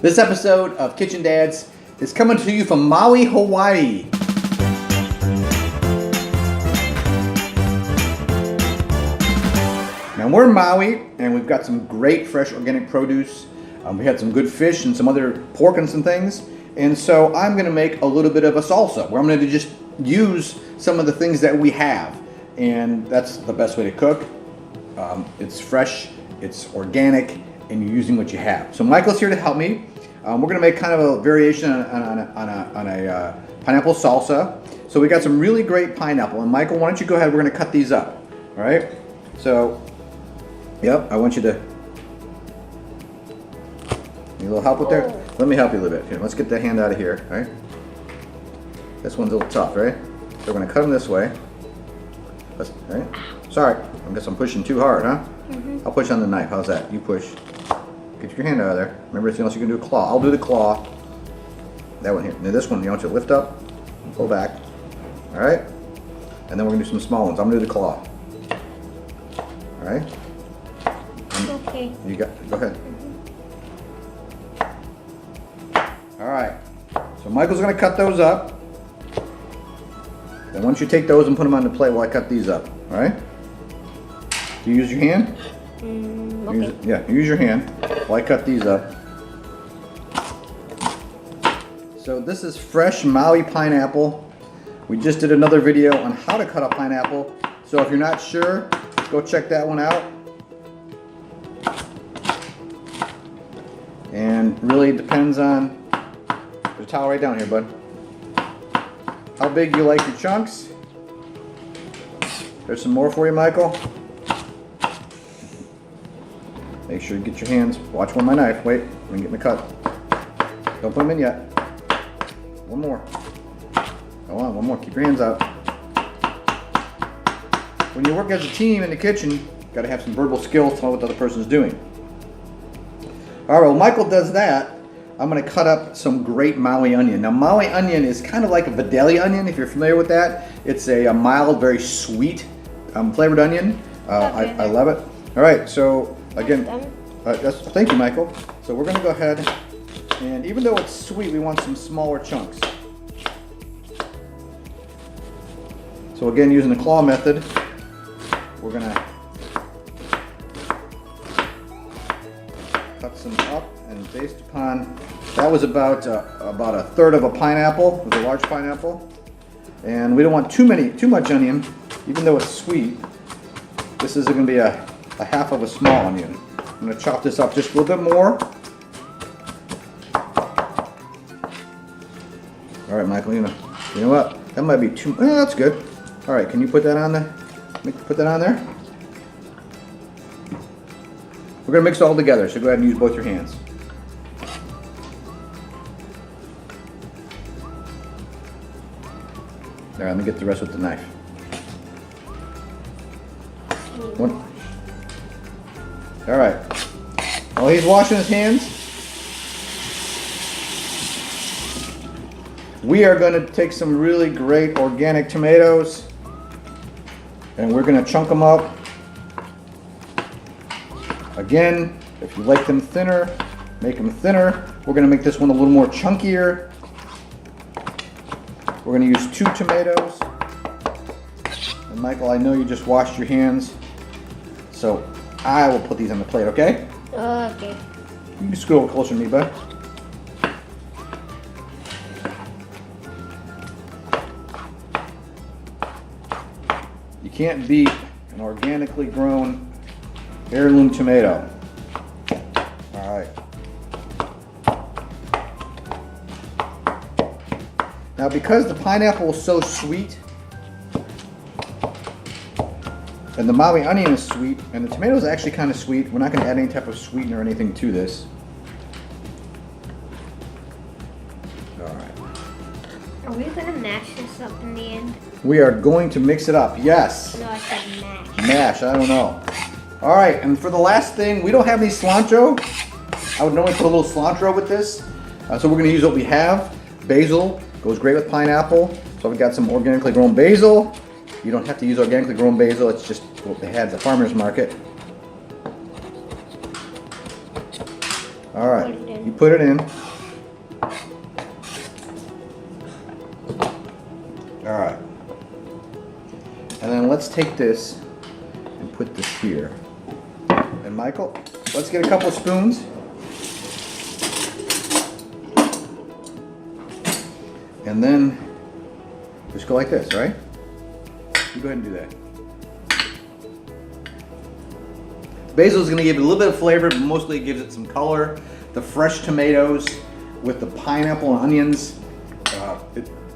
This episode of Kitchen Dads is coming to you from Maui, Hawaii. Now we're in Maui and we've got some great fresh organic produce. We had some good fish and some other pork and some things. And so I'm going to make a little bit of a salsa where I'm going to just use some of the things that we have. And that's the best way to cook. It's fresh, it's organic, and you're using what you have. So Michael's here to help me. We're going to make kind of a variation on a pineapple salsa. So we got some really great pineapple. And Michael, why don't you go ahead? We're going to cut these up. All right. So, yep, I want you to. Need a little help with there? Let me help you a little bit. Here, let's get that hand out of here. All right. This one's a little tough, right? So we're going to cut them this way. All right. Sorry, I guess I'm pushing too hard, huh? I'll push on the knife. How's that? You push. Get your hand out of there. Remember, anything else you can do a claw. I'll do the claw. That one here. Now this one, you want you to lift up, pull back. All right. And then we're gonna do some small ones. I'm gonna do the claw. All right. Okay. You got. Go ahead. All right. So Michael's gonna cut those up. Then once you take those and put them on the plate, while I cut these up. All right. Do you use your hand? Okay. Use your hand while I cut these up. So this is fresh Maui pineapple. We just did another video on how to cut a pineapple. So if you're not sure, go check that one out. And really depends on, there's a towel right down here, bud. How big you like your chunks. There's some more for you, Michael. Make sure you get your hands. Watch one of my knife. Wait, let me get my cut. Don't put them in yet. One more. Go on, one more. Keep your hands out. When you work as a team in the kitchen, you gotta have some verbal skills to know what the other person's doing. All right, well, Michael does that. I'm gonna cut up some great Maui onion. Now, Maui onion is kind of like a Vidalia onion, if you're familiar with that. It's a mild, very sweet flavored onion. I love it. All right, so again, thank you, Michael. So we're gonna go ahead, and even though it's sweet, we want some smaller chunks. So again, using the claw method, we're gonna cut some up, and based upon, that was about a third of a pineapple. It was a large pineapple, and we don't want too much onion, even though it's sweet. This is going to be a half of a small onion. I'm going to chop this up just a little bit more. All right, Michael, you know what? That might be too. That's good. All right, can you put that on there? Put that on there. We're going to mix it all together, so go ahead and use both your hands. All right, let me get the rest with the knife. One. All right. While he's washing his hands, we are going to take some really great organic tomatoes and we're going to chunk them up. Again, if you like them thinner, make them thinner. We're going to make this one a little more chunkier. We're going to use 2 tomatoes. And Michael, I know you just washed your hands, so I will put these on the plate, okay? Okay. You can scoot over closer to me, bud. You can't beat an organically grown heirloom tomato. All right. Now, because the pineapple is so sweet, and the Maui onion is sweet, and the tomato is actually kind of sweet, we're not going to add any type of sweetener or anything to this. All right. Are we going to mash this up in the end? We are going to mix it up, yes. No, I said mash. Mash, I don't know. All right, and for the last thing, we don't have any cilantro. I would normally put a little cilantro with this. So we're going to use what we have. Basil goes great with pineapple. So we've got some organically grown basil. You don't have to use organically grown basil. It's just what they had at the farmer's market. All right. You put it in. All right. And then let's take this and put this here. And Michael, let's get a couple spoons. And then just go like this, right? You go ahead and do that. Basil is going to give it a little bit of flavor, but mostly it gives it some color. The fresh tomatoes with the pineapple and onions.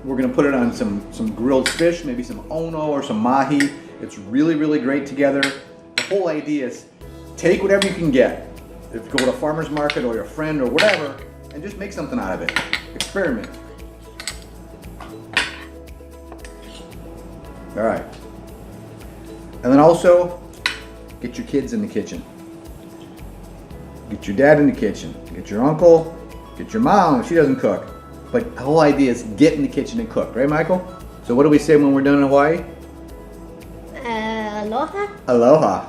We're going to put it on some grilled fish, maybe some ono or some mahi. It's really, really great together. The whole idea is take whatever you can get. If you go to a farmer's market or your friend or whatever, and just make something out of it. Experiment. All right. And then also, get your kids in the kitchen. Get your dad in the kitchen. Get your uncle. Get your mom if she doesn't cook. But the whole idea is get in the kitchen and cook, right, Michael? So what do we say when we're done in Hawaii? Aloha. Aloha.